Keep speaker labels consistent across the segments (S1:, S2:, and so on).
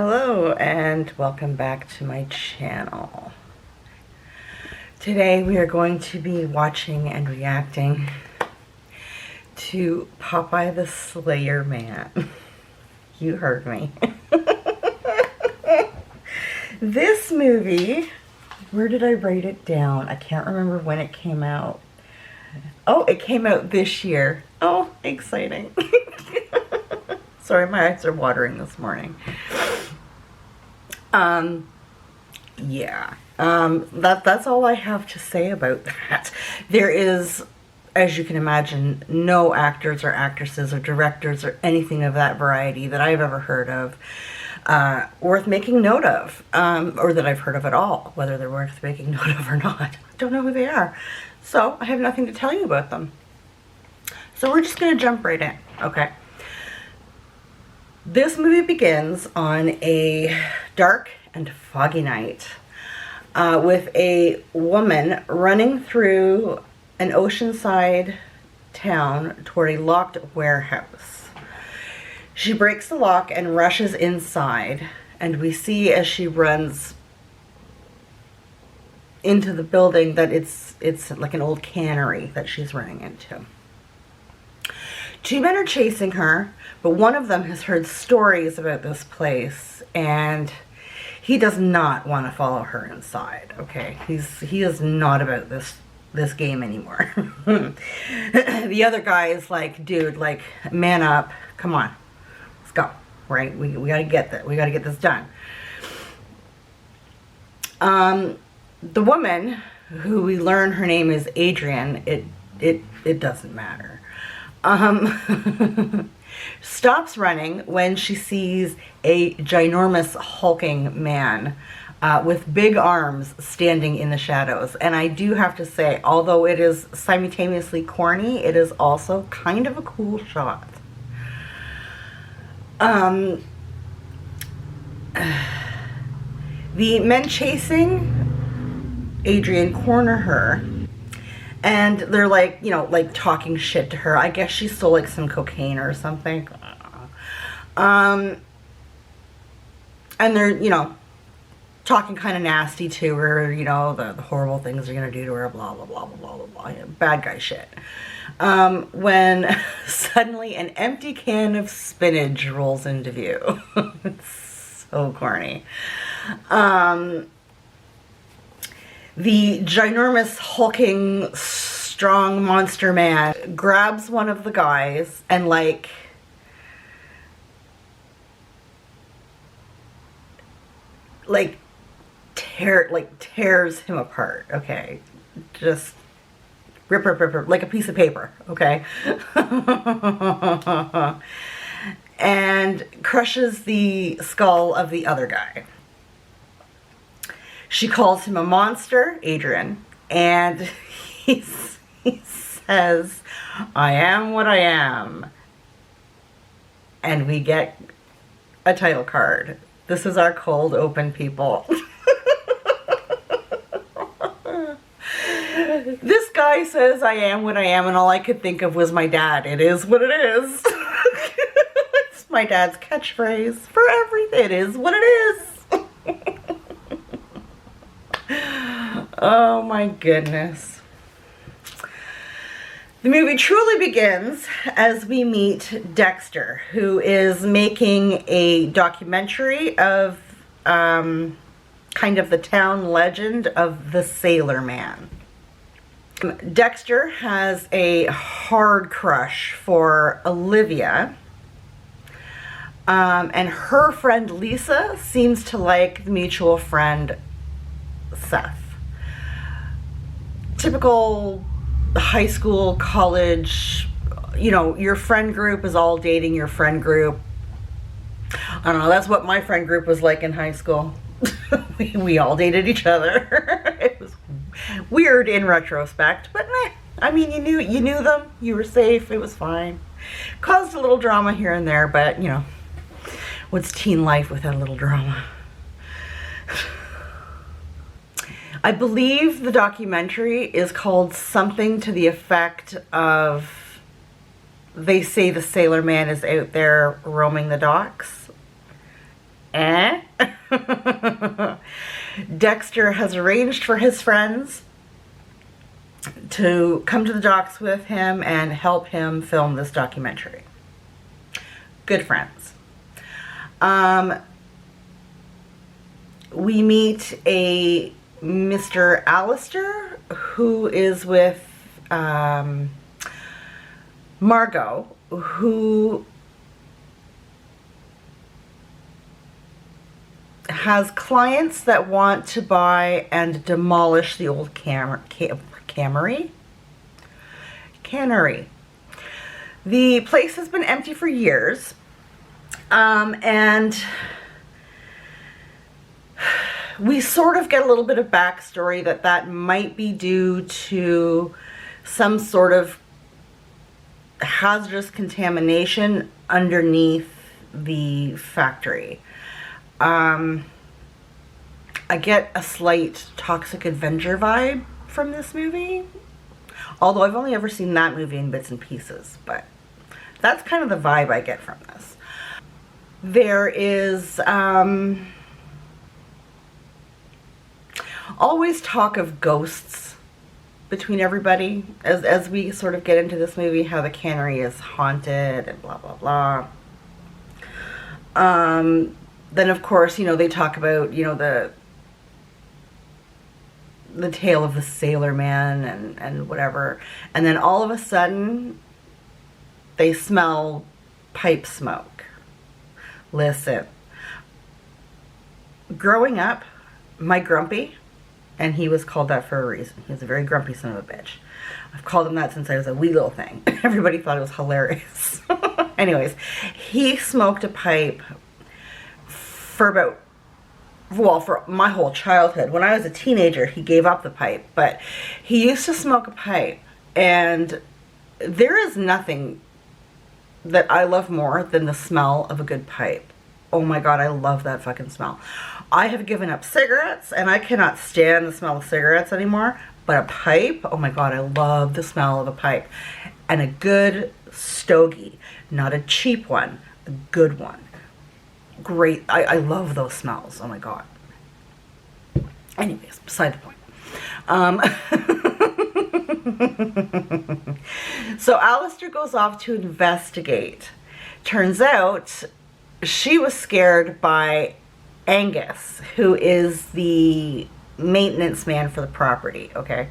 S1: Hello and welcome back to my channel. Today we are going to be watching and reacting to Popeye the Slayer Man. You heard me. This movie, where did I write it down? I can't remember when it came out. Oh, it came out this year. Oh, exciting. Sorry, my eyes are watering this morning. That's all I have to say about that. There is, as you can imagine, no actors or actresses or directors or anything of that variety that I've ever heard of worth making note of, or that I've heard of at all, whether they're worth making note of or not. I don't know who they are. So I have nothing to tell you about them. So we're just going to jump right in, okay? This movie begins on a dark and foggy night with a woman running through an oceanside town toward a locked warehouse. She breaks the lock and rushes inside, and we see as she runs into the building that it's like an old cannery that she's running into. Two men are chasing her, but one of them has heard stories about this place, and he does not want to follow her inside, okay? He is not about this game anymore. The other guy is like, dude, like, man up, come on, let's go, right? We gotta get that. We gotta get this done. The woman, who we learn her name is Adrian, it doesn't matter. Stops running when she sees a ginormous hulking man with big arms standing in the shadows. And I do have to say, although it is simultaneously corny, it is also kind of a cool shot. The men chasing Adrian corner her, and they're like, you know, like talking shit to her. I guess she stole like some cocaine or something. And they're, you know, talking kind of nasty to her, you know, the horrible things they're gonna do to her, blah, blah, blah, blah, blah, blah, blah, you know, bad guy shit. When suddenly an empty can of spinach rolls into view. It's so corny. The ginormous, hulking, strong monster man grabs one of the guys and like tears him apart, okay? Just rip, like a piece of paper, okay? And crushes the skull of the other guy. She calls him a monster, Adrian, and he says, "I am what I am." And we get a title card. This is our cold open, people. This guy says, "I am what I am," and all I could think of was my dad. It is what it is. It's my dad's catchphrase for everything. It is what it is. Oh my goodness. The movie truly begins as we meet Dexter, who is making a documentary of kind of the town legend of the Sailor Man. Dexter has a hard crush for Olivia, and her friend Lisa seems to like the mutual friend Seth. Typical high school, college, you know, your friend group is all dating your friend group. I don't know, that's what my friend group was like in high school. we all dated each other. It was weird in retrospect, but meh. I mean, you knew them, you were safe, it was fine. Caused a little drama here and there, but you know, what's teen life without a little drama? I believe the documentary is called something to the effect of, they say the Sailor Man is out there roaming the docks. Eh? Dexter has arranged for his friends to come to the docks with him and help him film this documentary. Good friends. We meet a Mr. Alistair who is with Margot, who has clients that want to buy and demolish the old cannery. The place has been empty for years, and we sort of get a little bit of backstory that might be due to some sort of hazardous contamination underneath the factory. I get a slight Toxic Avenger vibe from this movie, although I've only ever seen that movie in bits and pieces, but that's kind of the vibe I get from this. There is always talk of ghosts between everybody as we sort of get into this movie, how the cannery is haunted and blah blah blah. Then of course, you know, they talk about, you know, the tale of the Sailor Man and whatever, and then all of a sudden they smell pipe smoke. Listen, growing up, my grumpy, and he was called that for a reason. He was a very grumpy son of a bitch. I've called him that since I was a wee little thing. Everybody thought it was hilarious. Anyways, he smoked a pipe for my whole childhood. When I was a teenager, he gave up the pipe, but he used to smoke a pipe, and there is nothing that I love more than the smell of a good pipe. Oh my God, I love that fucking smell. I have given up cigarettes, and I cannot stand the smell of cigarettes anymore, but a pipe, oh my God, I love the smell of a pipe. And a good stogie, not a cheap one, a good one. Great, I love those smells, oh my God. Anyways, beside the point. So Alistair goes off to investigate. Turns out she was scared by Angus, who is the maintenance man for the property, okay?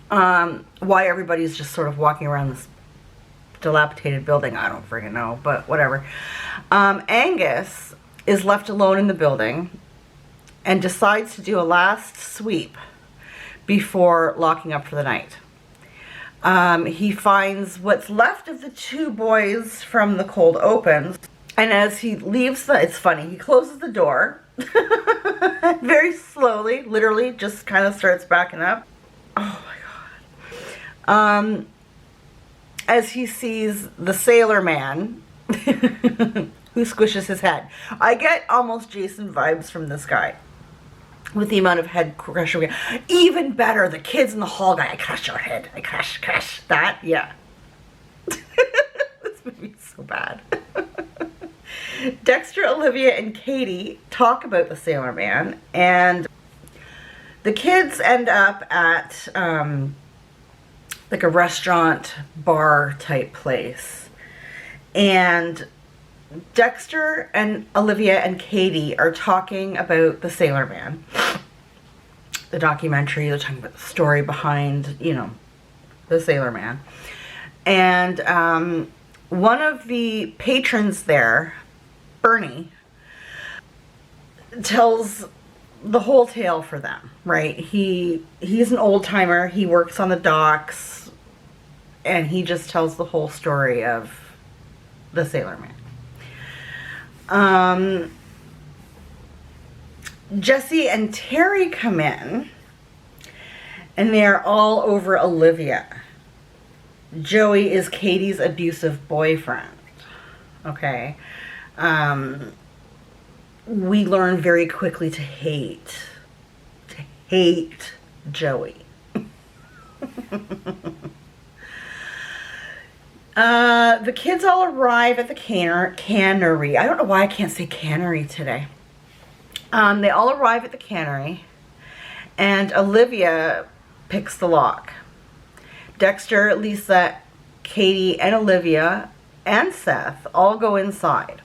S1: Why everybody's just sort of walking around this dilapidated building, I don't freaking know, but whatever. Angus is left alone in the building and decides to do a last sweep before locking up for the night. He finds what's left of the two boys from the cold opens, and as he leaves it's funny, he closes the door very slowly, literally just kind of starts backing up. Oh my God. As he sees the Sailor Man who squishes his head. I get almost Jason vibes from this guy with the amount of head crushing. Even better, the kids in the hall guy. I crush your head. I crush that. Yeah. This movie is so bad. Dexter, Olivia, and Katie talk about the Sailor Man, and the kids end up at like a restaurant bar type place, and Dexter and Olivia and Katie are talking about the Sailor Man, the documentary. They're talking about the story behind, you know, the Sailor Man. And one of the patrons there, Bernie, tells the whole tale for them, right? He's an old timer. He works on the docks, and he just tells the whole story of the Sailor Man. Jesse and Terry come in, and they're all over Olivia. Joey is Katie's abusive boyfriend. Okay. We learn very quickly to hate Joey. The kids all arrive at the cannery. I don't know why I can't say cannery today. They all arrive at the cannery, and Olivia picks the lock. Dexter, Lisa, Katie, and Olivia, and Seth all go inside.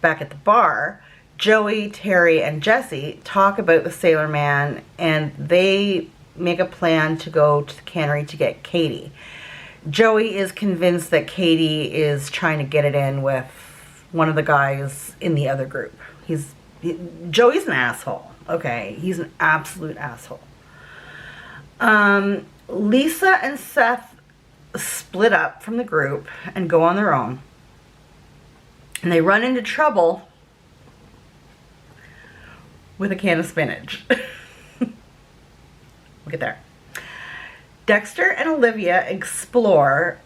S1: Back at the bar, Joey, Terry, and Jesse talk about the Sailor Man, and they make a plan to go to the cannery to get Katie. Joey is convinced that Katie is trying to get it in with one of the guys in the other group. Joey's an asshole, okay? He's an absolute asshole. Lisa and Seth split up from the group and go on their own. And they run into trouble with a can of spinach. We'll get there. Dexter and Olivia explore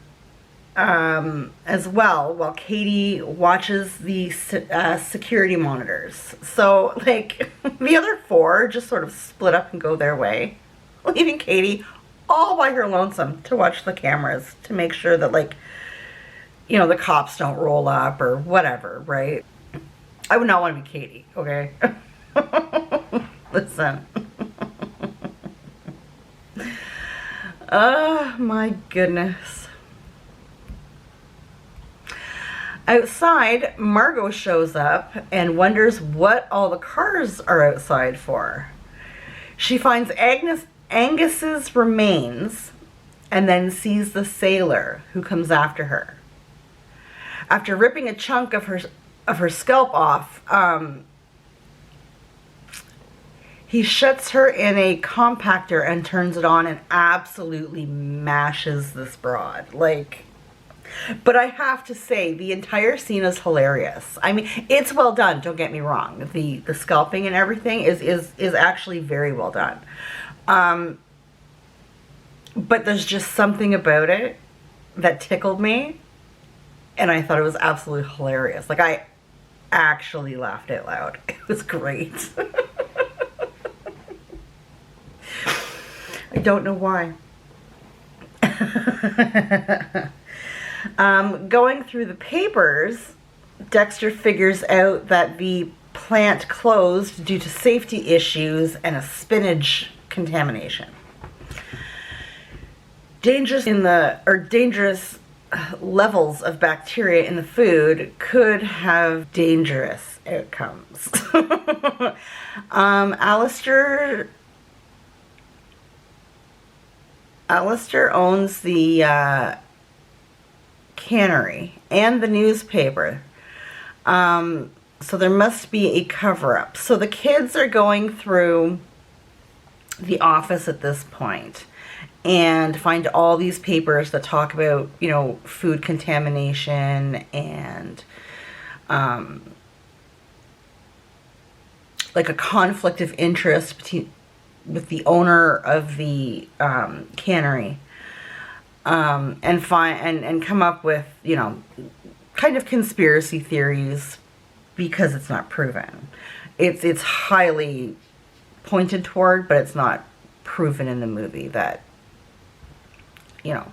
S1: as well while Katie watches the security monitors. So, like, the other four just sort of split up and go their way, leaving Katie all by her lonesome to watch the cameras to make sure that, like, you know, the cops don't roll up or whatever, right? I would not want to be Katie, okay? Listen. Oh my goodness. Outside, Margot shows up and wonders what all the cars are outside for. She finds Angus's remains and then sees the sailor who comes after her. After ripping a chunk of her scalp off, he shuts her in a compactor and turns it on and absolutely mashes this broad. Like, but I have to say, the entire scene is hilarious. I mean, it's well done, don't get me wrong. The scalping and everything is actually very well done. But there's just something about it that tickled me, and I thought it was absolutely hilarious. Like, I actually laughed out loud. It was great. I don't know why. Going through the papers, Dexter figures out that the plant closed due to safety issues and a spinach contamination. Dangerous levels of bacteria in the food could have dangerous outcomes. Alistair owns the cannery and the newspaper. So there must be a cover-up. So the kids are going through the office at this point and find all these papers that talk about, you know, food contamination and like a conflict of interest with the owner of the cannery, and come up with, you know, kind of conspiracy theories because it's not proven. It's highly pointed toward, but it's not proven in the movie that, you know.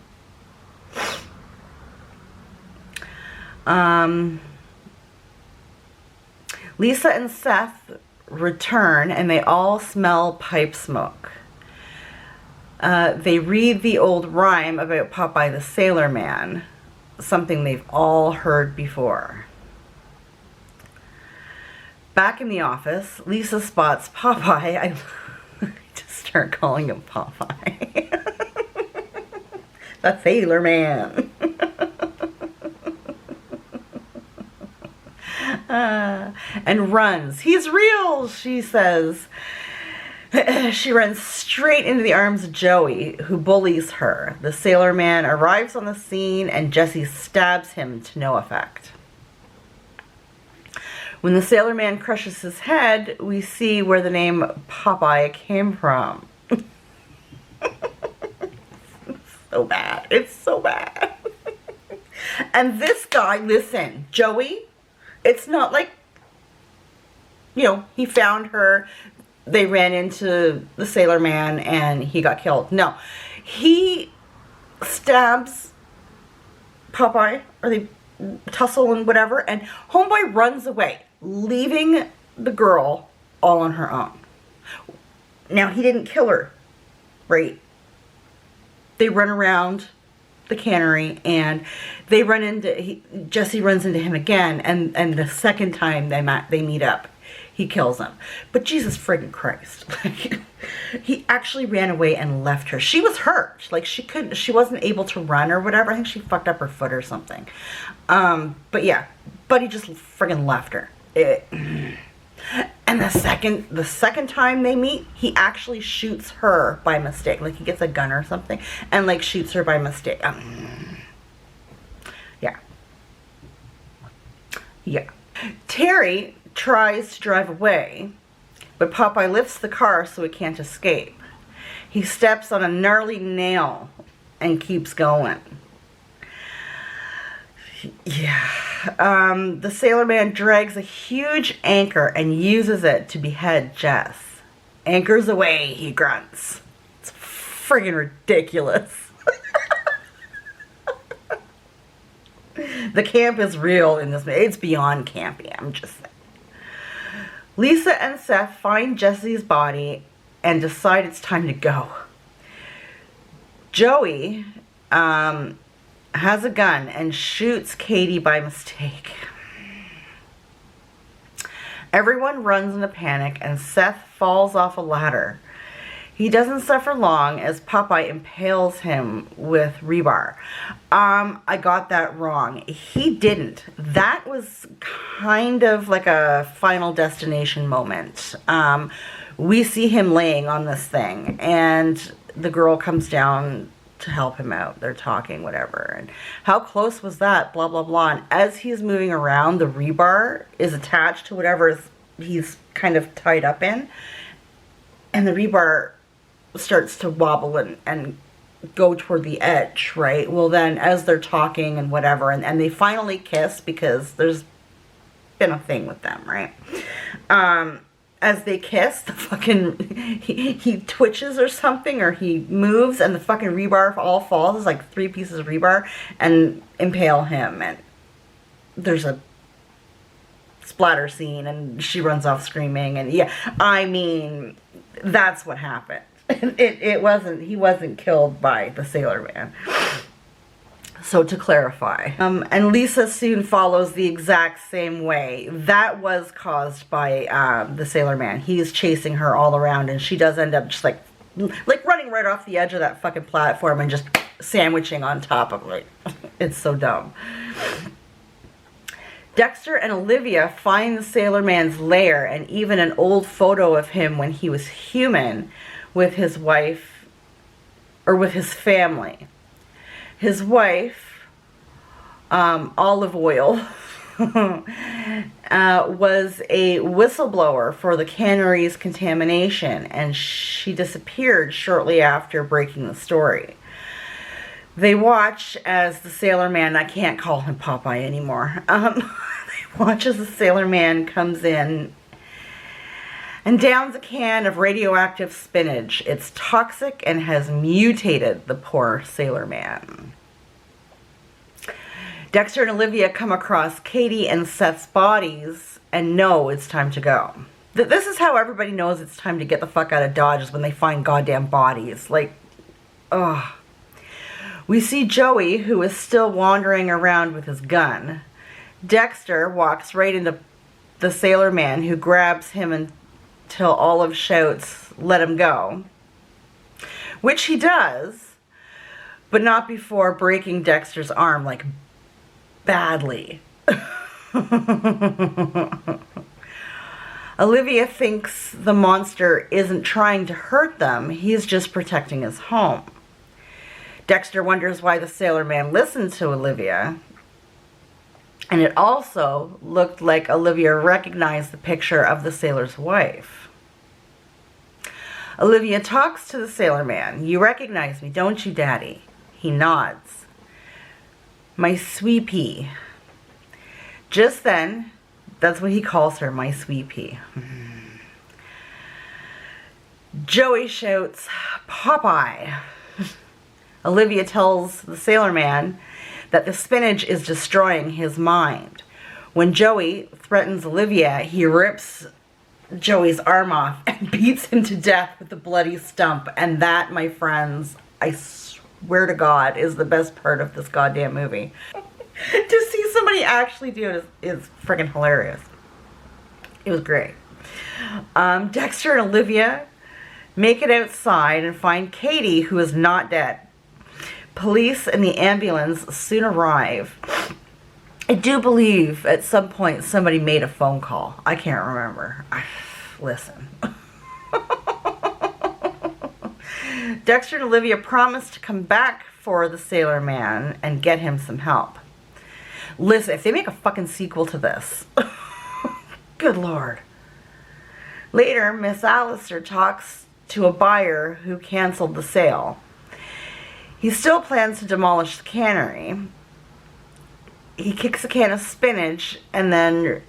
S1: Lisa and Seth return and they all smell pipe smoke. They read the old rhyme about Popeye the Sailor Man, something they've all heard before. Back in the office, Lisa spots Popeye. I just start calling him Popeye. The Sailor Man. And runs. He's real, she says. She runs straight into the arms of Joey, who bullies her. The Sailor Man arrives on the scene and Jesse stabs him to no effect. When the Sailor Man crushes his head, we see where the name Popeye came from. So bad. It's so bad. And this guy, listen, Joey, it's not like, you know, he found her, they ran into the Sailor Man and he got killed. No, he stabs Popeye, or they tussle and whatever, and homeboy runs away, leaving the girl all on her own. Now, he didn't kill her, right? They run around the cannery, and they run into, Jesse runs into him again, and the second time they meet up, he kills him. But Jesus friggin' Christ, like, he actually ran away and left her. She was hurt, like, she wasn't able to run or whatever. I think she fucked up her foot or something. But yeah, but he just friggin' left her. And the second time they meet, he actually shoots her by mistake. Like, he gets a gun or something and, like, shoots her by mistake. Yeah. Yeah. Terry tries to drive away, but Popeye lifts the car so he can't escape. He steps on a gnarly nail and keeps going. Yeah. The Sailor Man drags a huge anchor and uses it to behead Jess. Anchors away, he grunts. It's friggin' ridiculous. The camp is real in this movie. It's beyond campy, I'm just saying. Lisa and Seth find Jesse's body and decide it's time to go. Joey, has a gun and shoots Katie by mistake. Everyone runs in a panic and Seth falls off a ladder. He doesn't suffer long as Popeye impales him with rebar. I got that wrong. He didn't. That was kind of like a Final Destination moment. We see him laying on this thing, and the girl comes down to help him out. They're talking, whatever. And how close was that? Blah, blah, blah. And as he's moving around, the rebar is attached to whatever he's kind of tied up in. And the rebar starts to wobble and go toward the edge, right? Well, then as they're talking and whatever, and they finally kiss because there's been a thing with them, right? As they kiss, the fucking, he twitches or something, or he moves, and the fucking rebar all falls. It's like 3 pieces of rebar, and impale him, and there's a splatter scene, and she runs off screaming, and yeah, I mean, that's what happened. He wasn't killed by the Sailor Man. So to clarify, and Lisa soon follows the exact same way. That was caused by the Sailor Man. He's chasing her all around, and she does end up just like running right off the edge of that fucking platform and just sandwiching on top of it. It's so dumb. Dexter and Olivia find the Sailor Man's lair and even an old photo of him when he was human with his wife, or with his family. His wife, Olive Oil, was a whistleblower for the cannery's contamination, and she disappeared shortly after breaking the story. They watch as the Sailor Man, I can't call him Popeye anymore, they watch as the Sailor Man comes in and downs a can of radioactive spinach. It's toxic and has mutated the poor Sailor Man. Dexter and Olivia come across Katie and Seth's bodies and know it's time to go. This is how everybody knows it's time to get the fuck out of Dodge, is when they find goddamn bodies. Like, ugh. We see Joey, who is still wandering around with his gun. Dexter walks right into the Sailor Man, who grabs him until Olive shouts, "Let him go." Which he does, but not before breaking Dexter's arm, like, badly. Olivia thinks the monster isn't trying to hurt them, he's just protecting his home. Dexter wonders why the Sailor Man listened to Olivia. And it also looked like Olivia recognized the picture of the sailor's wife. Olivia talks to the Sailor Man. "You recognize me, don't you, Daddy?" He nods. "My sweet pea." Just then, that's what he calls her, my sweet pea. Joey shouts, "Popeye." Olivia tells the Sailor Man that the spinach is destroying his mind. When Joey threatens Olivia, he rips Joey's arm off and beats him to death with the bloody stump. And that, my friends, I swear to God, is the best part of this goddamn movie. To see somebody actually do it is freaking hilarious. It was great. Dexter and Olivia make it outside and find Katie, who is not dead. Police and the ambulance soon arrive. I do believe at some point somebody made a phone call. I can't remember. Listen. Dexter and Olivia promise to come back for the Sailor Man and get him some help. Listen, if they make a fucking sequel to this, good Lord. Later, Miss Alistair talks to a buyer who canceled the sale. He still plans to demolish the cannery. He kicks a can of spinach and then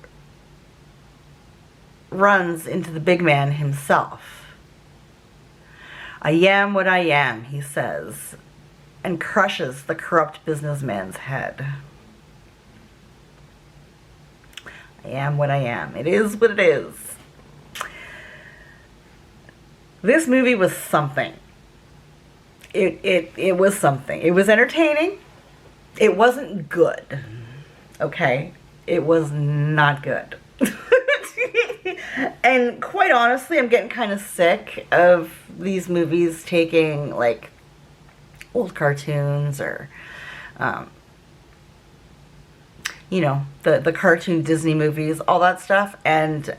S1: runs into the big man himself. I am what I am, he says, and crushes the corrupt businessman's head. I am what I am. It is what it is. This movie was something. It was something. It was entertaining. It wasn't good. Okay? It was not good. And quite honestly, I'm getting kind of sick of these movies taking like old cartoons or you know, the cartoon Disney movies, all that stuff, and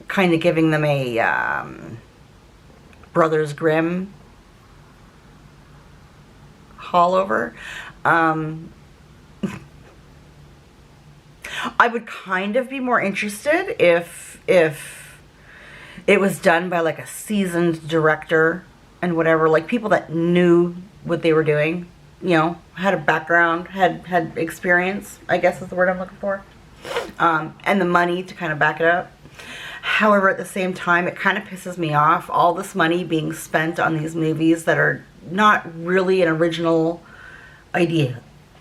S1: kind of giving them a Brothers Grimm haul over. I would kind of be more interested if it was done by like a seasoned director and whatever, like people that knew what they were doing, you know, had a background, had experience, I guess is the word I'm looking for, and the money to kind of back it up. However, at the same time, it kind of pisses me off, all this money being spent on these movies that are not really an original idea.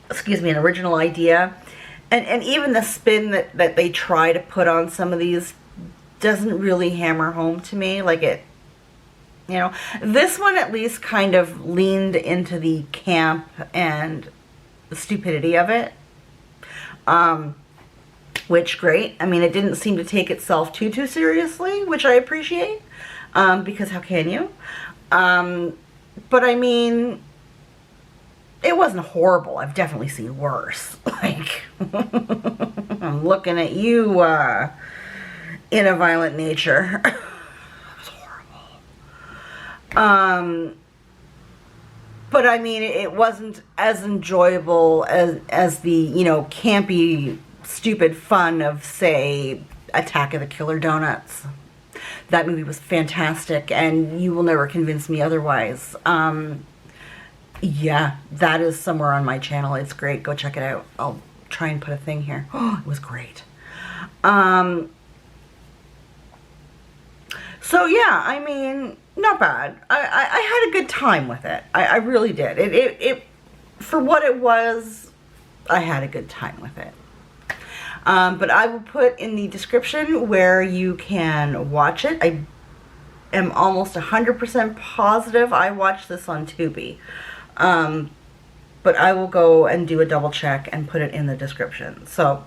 S1: Excuse me, an original idea. And even the spin that they try to put on some of these doesn't really hammer home to me. Like it, you know, this one at least kind of leaned into the camp and the stupidity of it. Which, great. I mean, it didn't seem to take itself too seriously, which I appreciate. Because how can you? But I mean, it wasn't horrible. I've definitely seen worse. Like, I'm looking at you, in a violent nature. It was horrible. But I mean, it wasn't as enjoyable as the, you know, campy, stupid fun of, say, Attack of the Killer Donuts. That movie was fantastic, and you will never convince me otherwise. Yeah, that is somewhere on my channel. It's great. Go check it out. I'll try and put a thing here. Oh, it was great. So yeah, I mean, not bad. I had a good time with it. I really did. It for what it was, I had a good time with it. But I will put in the description where you can watch it. I am almost 100% positive I watched this on Tubi. But I will go and do a double check and put it in the description. So,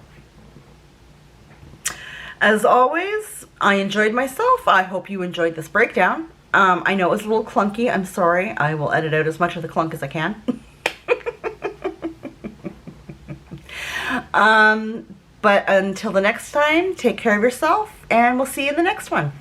S1: as always, I enjoyed myself. I hope you enjoyed this breakdown. I know it was a little clunky. I'm sorry. I will edit out as much of the clunk as I can. But until the next time, take care of yourself, and we'll see you in the next one.